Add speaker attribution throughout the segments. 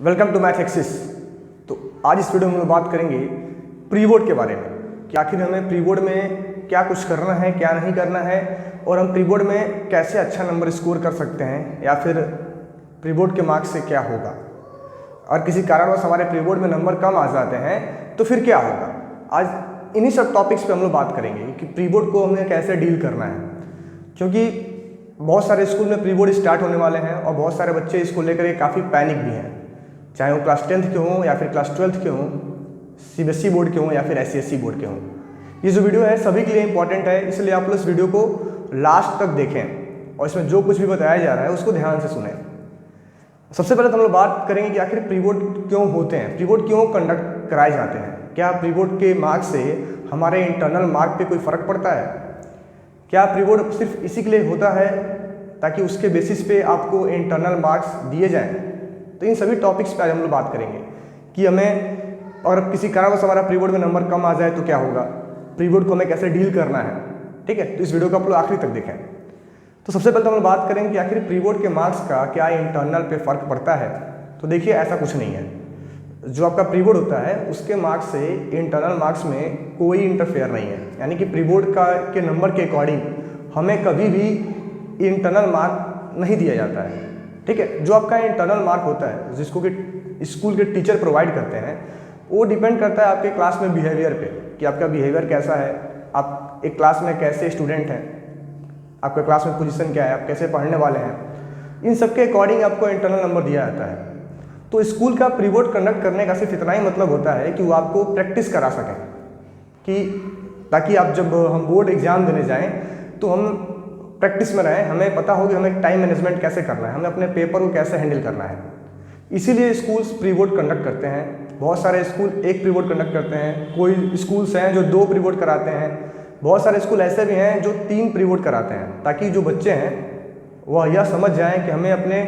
Speaker 1: Welcome to math axis. तो आज इस वीडियो में हम बात करेंगे प्री बोर्ड के बारे में कि आखिर हमें प्री बोर्ड में क्या कुछ करना है, क्या नहीं करना है, और हम प्री बोर्ड में कैसे अच्छा नंबर स्कोर कर सकते हैं, या फिर प्री बोर्ड के मार्क्स से क्या होगा। और किसी कारणवश हमारे प्री बोर्ड में नंबर कम आ जाते हैं तो फिर क्या होगा। आज इन्हीं सब टॉपिक्स पे हम लोग बात करेंगे कि प्री बोर्ड को हमें कैसे डील करना है, क्योंकि बहुत सारे स्कूल में प्री बोर्ड स्टार्ट होने वाले हैं और बहुत सारे बच्चे इसको लेकर के काफ़ी पैनिक भी हैं, चाहे वो क्लास 10th के हों या फिर क्लास 12th के हों, CBSE बोर्ड के हों या फिर ICSE बोर्ड के हों। ये जो वीडियो है सभी के लिए इंपॉर्टेंट है, इसलिए आप लोग इस वीडियो को लास्ट तक देखें और इसमें जो कुछ भी बताया जा रहा है उसको ध्यान से सुनें। सबसे पहले तो हम लोग बात करेंगे कि आखिर प्री बोर्ड क्यों होते हैं, प्री बोर्ड क्यों कंडक्ट कराए जाते हैं। क्या प्री बोर्ड के मार्क्स से हमारे इंटरनल मार्क पे कोई फ़र्क पड़ता है? क्या प्री बोर्ड सिर्फ इसी के लिए होता है ताकि उसके बेसिस पे आपको इंटरनल मार्क्स दिए जाएं? तो इन सभी टॉपिक्स पे आज हम लोग बात करेंगे कि हमें, और किसी कारणवश हमारा प्री बोर्ड में नंबर कम आ जाए तो क्या होगा, प्री बोर्ड को हमें कैसे डील करना है। ठीक है, तो इस वीडियो को आप लोग आखिरी तक देखें। तो सबसे पहले तो हम लोग बात करेंगे कि आखिर प्री बोर्ड के मार्क्स का क्या इंटरनल पे फ़र्क पड़ता है। तो देखिए, ऐसा कुछ नहीं है। जो आपका प्री बोर्ड होता है उसके मार्क्स से इंटरनल मार्क्स में कोई इंटरफेयर नहीं है, यानी कि प्री बोर्ड के नंबर के अकॉर्डिंग हमें कभी भी इंटरनल मार्क नहीं दिया जाता है। ठीक है, जो आपका इंटरनल मार्क होता है जिसको कि स्कूल के टीचर प्रोवाइड करते हैं, वो डिपेंड करता है आपके क्लास में बिहेवियर पे कि आपका बिहेवियर कैसा है, आप एक क्लास में कैसे स्टूडेंट हैं, आपका क्लास में पोजीशन क्या है, आप कैसे पढ़ने वाले हैं। इन सब के अकॉर्डिंग आपको इंटरनल नंबर दिया जाता है। तो स्कूल का प्री बोर्ड कंडक्ट करने का सिर्फ इतना ही मतलब होता है कि वो आपको प्रैक्टिस करा सकें, कि ताकि आप जब हम बोर्ड एग्ज़ाम देने जाएँ तो हम प्रैक्टिस में रहें, हमें पता हो कि हमें टाइम मैनेजमेंट कैसे करना है, हमें अपने पेपर को कैसे हैंडल करना है। इसीलिए स्कूल्स प्री बोर्ड कंडक्ट करते हैं। बहुत सारे स्कूल एक प्री बोर्ड कंडक्ट करते हैं, कोई स्कूल्स हैं जो 2 प्री बोर्ड कराते हैं, बहुत सारे स्कूल ऐसे भी हैं जो 3 प्री बोर्ड कराते हैं, ताकि जो बच्चे हैं वह यह समझ जाएं कि हमें अपने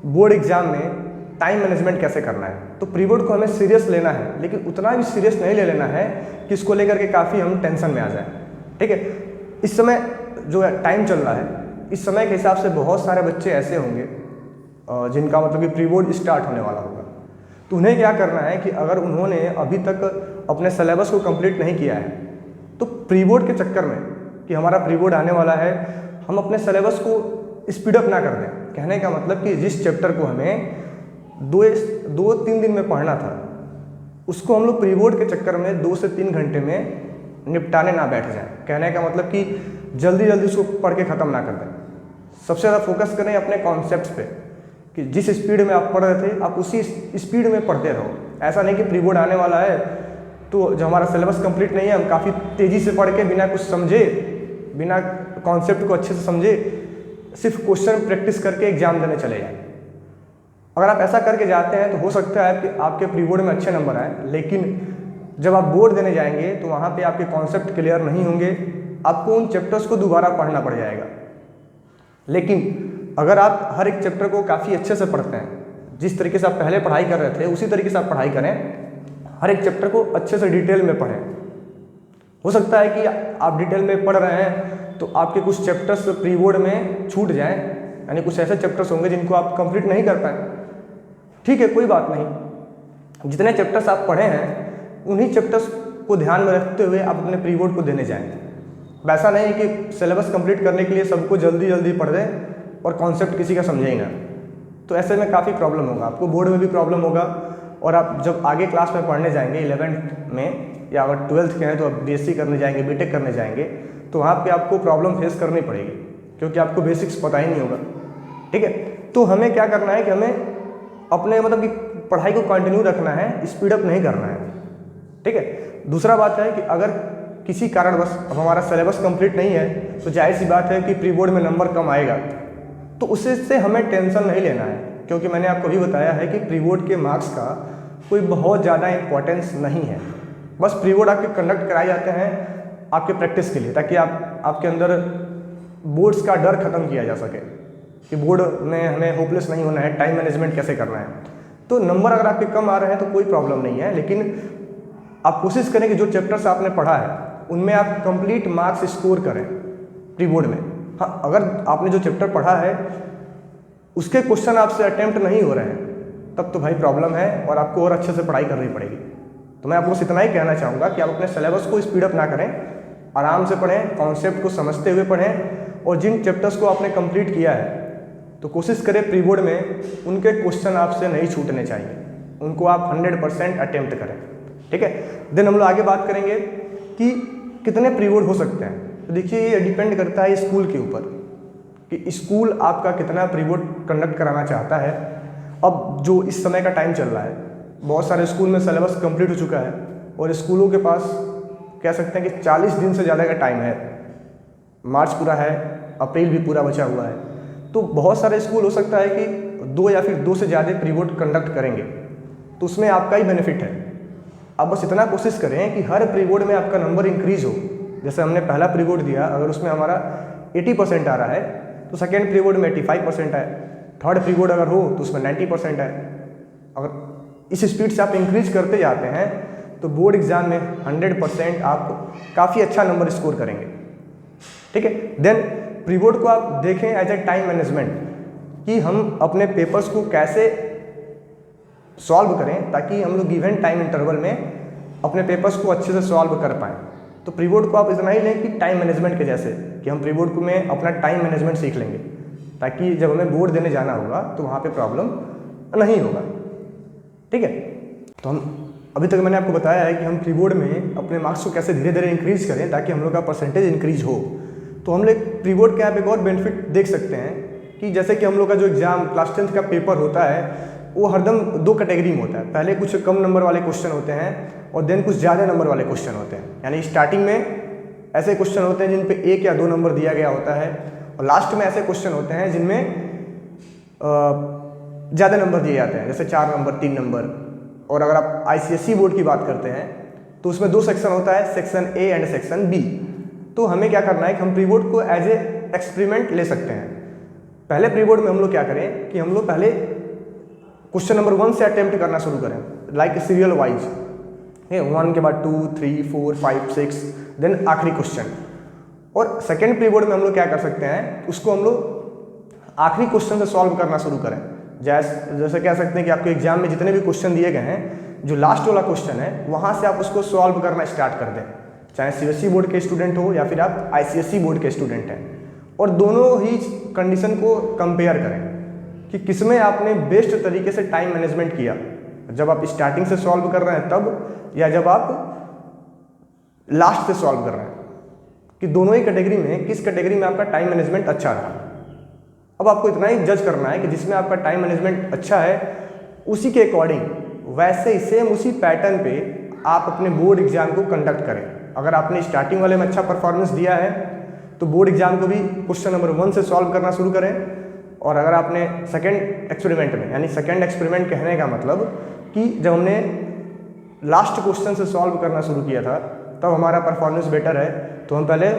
Speaker 1: बोर्ड एग्ज़ाम में टाइम मैनेजमेंट कैसे करना है। तो प्री बोर्ड को हमें सीरियस लेना है, लेकिन उतना भी सीरियस नहीं ले लेना है कि इसको लेकर के काफ़ी हम टेंशन में आ जाएँ। ठीक है, इस समय जो टाइम चल रहा है, इस समय के हिसाब से बहुत सारे बच्चे ऐसे होंगे जिनका मतलब कि प्री बोर्ड स्टार्ट होने वाला होगा। तो उन्हें क्या करना है कि अगर उन्होंने अभी तक अपने सिलेबस को कंप्लीट नहीं किया है तो प्री बोर्ड के चक्कर में कि हमारा प्री बोर्ड आने वाला है, हम अपने सिलेबस को स्पीड अप ना कर दें। कहने का मतलब कि जिस चैप्टर को हमें 2-3 दिन में पढ़ना था, उसको हम लोग प्री बोर्ड के चक्कर में 2 से 3 घंटे में निपटाने ना बैठ जाएं। कहने का मतलब कि जल्दी जल्दी उसको पढ़ के ख़त्म ना कर दें। सबसे ज़्यादा फोकस करें अपने कॉन्सेप्ट्स पे कि जिस स्पीड में आप पढ़ रहे थे आप उसी स्पीड में पढ़ते रहो। ऐसा नहीं कि प्री बोर्ड आने वाला है तो जो हमारा सिलेबस कंप्लीट नहीं है, हम काफ़ी तेज़ी से पढ़ के बिना कुछ समझे, बिना कॉन्सेप्ट को अच्छे से समझे, सिर्फ क्वेश्चन प्रैक्टिस करके एग्जाम देने चले जाएँ। अगर आप ऐसा करके जाते हैं तो हो सकता है कि आपके प्री बोर्ड में अच्छे नंबर आए, लेकिन जब आप बोर्ड देने जाएंगे तो वहाँ पे आपके कॉन्सेप्ट क्लियर नहीं होंगे, आपको उन चैप्टर्स को दोबारा पढ़ना पड़ जाएगा। लेकिन अगर आप हर एक चैप्टर को काफ़ी अच्छे से पढ़ते हैं, जिस तरीके से आप पहले पढ़ाई कर रहे थे उसी तरीके से आप पढ़ाई करें, हर एक चैप्टर को अच्छे से डिटेल में पढ़ें। हो सकता है कि आप डिटेल में पढ़ रहे हैं तो आपके कुछ चैप्टर्स प्री बोर्ड में छूट जाएँ, यानी कुछ ऐसे चैप्टर्स होंगे जिनको आप कंप्लीट नहीं कर पाए। ठीक है, कोई बात नहीं, जितने चैप्टर्स आप पढ़े हैं उन्हीं चैप्टर्स को ध्यान में रखते हुए आप अपने प्री बोर्ड को देने जाएं। वैसा नहीं कि सिलेबस कंप्लीट करने के लिए सबको जल्दी जल्दी पढ़ दें और कॉन्सेप्ट किसी का समझे ही ना। तो ऐसे में काफ़ी प्रॉब्लम होगा, आपको बोर्ड में भी प्रॉब्लम होगा, और आप जब आगे क्लास में पढ़ने जाएंगे 11th में, या अगर 12th के हैं तो आप BSc करने जाएंगे, BTech करने जाएंगे, तो वहाँ पर आपको प्रॉब्लम फेस करनी पड़ेगी, क्योंकि आपको बेसिक्स पता ही नहीं होगा। ठीक है, तो हमें क्या करना है कि हमें अपने मतलब कि पढ़ाई को कंटिन्यू रखना है, स्पीड अप नहीं करना है। ठीक है, दूसरा बात है कि अगर किसी कारणवश अब हमारा सिलेबस कंप्लीट नहीं है तो जाहिर सी बात है कि प्री बोर्ड में नंबर कम आएगा, तो उससे हमें टेंशन नहीं लेना है, क्योंकि मैंने आपको भी बताया है कि प्री बोर्ड के मार्क्स का कोई बहुत ज़्यादा इंपॉर्टेंस नहीं है। बस प्री बोर्ड आपके कंडक्ट कराए जाते हैं आपके प्रैक्टिस के लिए, ताकि आपके अंदर बोर्ड्स का डर ख़त्म किया जा सके कि बोर्ड में हमें होपलेस नहीं होना है, टाइम मैनेजमेंट कैसे करना है। तो नंबर अगर आपके कम आ रहे हैं तो कोई प्रॉब्लम नहीं है, लेकिन आप कोशिश करें कि जो चैप्टर्स आपने पढ़ा है उनमें आप कंप्लीट मार्क्स स्कोर करें प्री बोर्ड में। हाँ, अगर आपने जो चैप्टर पढ़ा है उसके क्वेश्चन आपसे अटेम्प्ट नहीं हो रहे हैं तब तो भाई प्रॉब्लम है और आपको और अच्छे से पढ़ाई करनी पड़ेगी। तो मैं आपको बस इतना ही कहना चाहूँगा कि आप अपने सिलेबस को स्पीड अप ना करें, आराम से पढ़ें, कॉन्सेप्ट को समझते हुए पढ़ें, और जिन चैप्टर्स को आपने कंप्लीट किया है तो कोशिश करें प्री बोर्ड में उनके क्वेश्चन आपसे नहीं छूटने चाहिए, उनको आप 100% अटेम्प्ट करें। ठीक है, देन हम लोग आगे बात करेंगे कि कितने प्री बोर्ड हो सकते हैं। तो देखिए ये डिपेंड करता है स्कूल के ऊपर कि स्कूल आपका कितना प्री बोर्ड कंडक्ट कराना चाहता है। अब जो इस समय का टाइम चल रहा है, बहुत सारे स्कूल में सिलेबस कंप्लीट हो चुका है और स्कूलों के पास कह सकते हैं कि 40 दिन से ज़्यादा का टाइम है। मार्च पूरा है, अप्रैल भी पूरा बचा हुआ है, तो बहुत सारे स्कूल हो सकता है कि 2 या फिर 2 से ज़्यादा प्री बोर्ड कंडक्ट करेंगे, तो उसमें आपका ही बेनिफिट है। आप बस इतना कोशिश करें कि हर प्री बोर्ड में आपका नंबर इंक्रीज हो। जैसे हमने पहला प्री बोर्ड दिया, अगर उसमें हमारा 80% आ रहा है तो सेकेंड प्री बोर्ड में 85% है, थर्ड प्री बोर्ड अगर हो तो उसमें 90% है। अगर इस स्पीड से आप इंक्रीज करते जाते हैं तो बोर्ड एग्जाम में 100% आप काफ़ी अच्छा नंबर स्कोर करेंगे। ठीक है, देन प्री बोर्ड को आप देखें एज ए टाइम मैनेजमेंट, कि हम अपने पेपर्स को कैसे सॉल्व करें ताकि हम लोग गिवन टाइम इंटरवल में अपने पेपर्स को अच्छे से सॉल्व कर पाएँ। तो प्री बोर्ड को आप इतना ही लें कि टाइम मैनेजमेंट के जैसे, कि हम प्री बोर्ड को में अपना टाइम मैनेजमेंट सीख लेंगे ताकि जब हमें बोर्ड देने जाना होगा तो वहाँ पे प्रॉब्लम नहीं होगा। ठीक है, तो हम अभी तक मैंने आपको बताया है कि हम प्री बोर्ड में अपने मार्क्स को कैसे धीरे धीरे इंक्रीज करें ताकि हम लोग का परसेंटेज इंक्रीज हो। तो हम लोग प्री बोर्ड के आप एक और बेनिफिट देख सकते हैं कि जैसे कि हम लोग का जो एग्जाम क्लास 10th का पेपर होता है वो हरदम 2 कैटेगरी में होता है। पहले कुछ कम नंबर वाले क्वेश्चन होते हैं और देन कुछ ज़्यादा नंबर वाले क्वेश्चन होते हैं। यानी स्टार्टिंग में ऐसे क्वेश्चन होते हैं जिन पे 1 या 2 नंबर दिया गया होता है, और लास्ट में ऐसे क्वेश्चन होते हैं जिनमें ज़्यादा नंबर दिए जाते हैं, जैसे 4 नंबर, 3 नंबर। और अगर आप ICSE बोर्ड की बात करते हैं तो उसमें 2 सेक्शन होता है, section A and section B। तो हमें क्या करना है कि हम प्री बोर्ड को एज ए एक्सपेरिमेंट ले सकते हैं। पहले प्री बोर्ड में हम लोग क्या करें कि हम लोग पहले क्वेश्चन नंबर 1 से अटेम्प्ट करना शुरू करें, लाइक सीरियल वाइज, 1 के बाद 2, 3, 4, 5, 6, देन आखिरी क्वेश्चन। और सेकेंड प्री बोर्ड में हम लोग क्या कर सकते हैं, उसको हम लोग आखिरी क्वेश्चन से सॉल्व करना शुरू करें। जैसे कह सकते हैं कि आपके एग्जाम में जितने भी क्वेश्चन दिए गए हैं, जो लास्ट वाला क्वेश्चन है वहाँ से आप उसको सॉल्व करना स्टार्ट कर दें, चाहे CBSE बोर्ड के स्टूडेंट हो या फिर आप ICSE बोर्ड के स्टूडेंट हैं। और दोनों ही कंडीशन को कंपेयर करें कि किसमें आपने बेस्ट तरीके से टाइम मैनेजमेंट किया, जब आप स्टार्टिंग से सॉल्व कर रहे हैं तब, या जब आप लास्ट से सॉल्व कर रहे हैं, कि दोनों ही कैटेगरी में किस कैटेगरी में आपका टाइम मैनेजमेंट अच्छा रहा। अब आपको इतना ही जज करना है कि जिसमें आपका टाइम मैनेजमेंट अच्छा है उसी के अकॉर्डिंग, वैसे ही सेम उसी पैटर्न पे आप अपने बोर्ड एग्जाम को कंडक्ट करें। अगर आपने स्टार्टिंग वाले में अच्छा परफॉर्मेंस दिया है तो बोर्ड एग्जाम को भी क्वेश्चन नंबर 1 से सॉल्व करना शुरू करें। और अगर आपने सेकेंड एक्सपेरिमेंट में, यानी सेकेंड एक्सपेरिमेंट कहने का मतलब कि जब हमने लास्ट क्वेश्चन से सॉल्व करना शुरू किया था तब हमारा परफॉर्मेंस बेटर है, तो हम पहले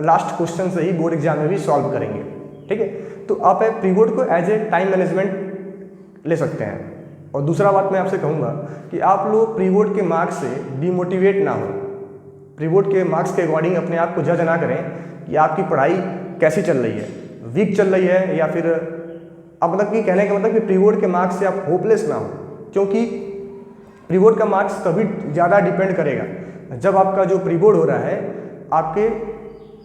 Speaker 1: लास्ट क्वेश्चन से ही बोर्ड एग्जाम में भी सॉल्व करेंगे। ठीक है, तो आप प्री बोर्ड को एज ए टाइम मैनेजमेंट ले सकते हैं। और दूसरा बात मैं आपसे कहूँगा कि आप लोग प्री बोर्ड के मार्क्स से डिमोटिवेट ना हो। प्री बोर्ड के मार्क्स के अकॉर्डिंग अपने आप को जज ना करें कि आपकी पढ़ाई कैसी चल रही है, वीक चल रही है, या फिर अब मतलब कि कहने का मतलब कि प्री बोर्ड के मार्क्स से आप होपलेस ना हो, क्योंकि प्री बोर्ड का मार्क्स तभी ज़्यादा डिपेंड करेगा जब आपका जो प्री बोर्ड हो रहा है आपके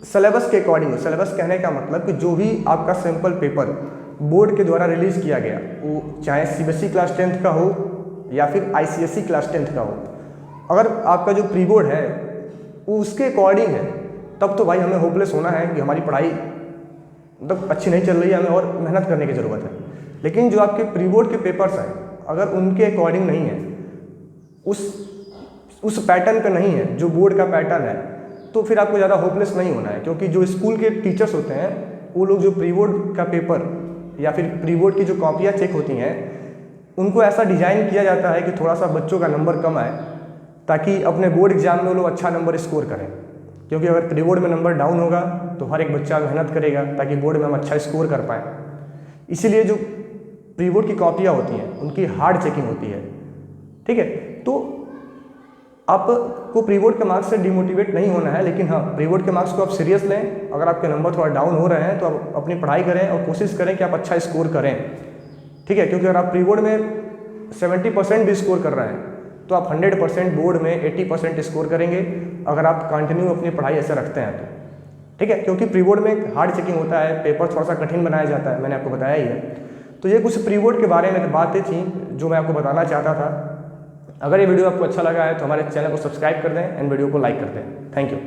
Speaker 1: सिलेबस के अकॉर्डिंग हो। सिलेबस कहने का मतलब कि जो भी आपका सैम्पल पेपर बोर्ड के द्वारा रिलीज़ किया गया, वो चाहे CBSE क्लास 10th का हो या फिर ICSE क्लास 10th का हो, अगर आपका जो प्री बोर्ड है वो उसके अकॉर्डिंग है, तब तो भाई हमें होपलेस होना है कि हमारी पढ़ाई मतलब अच्छी नहीं चल रही है, हमें और मेहनत करने की ज़रूरत है। लेकिन जो आपके प्री बोर्ड के पेपर्स हैं अगर उनके अकॉर्डिंग नहीं है, उस पैटर्न का नहीं है जो बोर्ड का पैटर्न है, तो फिर आपको ज़्यादा होपलेस नहीं होना है। क्योंकि जो स्कूल के टीचर्स होते हैं वो लोग जो प्री बोर्ड का पेपर या फिर प्री बोर्ड की जो कॉपियाँ चेक होती हैं उनको ऐसा डिज़ाइन किया जाता है कि थोड़ा सा बच्चों का नंबर कम आए, ताकि अपने बोर्ड एग्जाम में वो लोग अच्छा नंबर स्कोर करें। क्योंकि अगर प्री बोर्ड में नंबर डाउन होगा तो हर एक बच्चा मेहनत करेगा ताकि बोर्ड में हम अच्छा स्कोर कर पाएँ। इसीलिए जो प्री बोर्ड की कॉपियाँ होती हैं उनकी हार्ड चेकिंग होती है। ठीक है, तो आपको प्री बोर्ड के मार्क्स से डिमोटिवेट नहीं होना है, लेकिन हाँ प्री बोर्ड के मार्क्स को आप सीरियस लें। अगर आपके नंबर थोड़ा डाउन हो रहे हैं तो आप अपनी पढ़ाई करें और कोशिश करें कि आप अच्छा स्कोर करें। ठीक है, क्योंकि अगर आप प्री बोर्ड में 70% भी स्कोर कर रहे हैं तो आप 100% बोर्ड में 80% स्कोर करेंगे अगर आप कंटिन्यू अपनी पढ़ाई ऐसे रखते हैं तो। ठीक है, क्योंकि प्री बोर्ड में एक हार्ड चेकिंग होता है, पेपर थोड़ा सा कठिन बनाया जाता है, मैंने आपको बताया ही है। तो ये कुछ प्री बोर्ड के बारे में बातें थी जो मैं आपको बताना चाहता था। अगर ये वीडियो आपको अच्छा लगा है तो हमारे चैनल को सब्सक्राइब कर दें एंड वीडियो को लाइक कर दें। Thank you.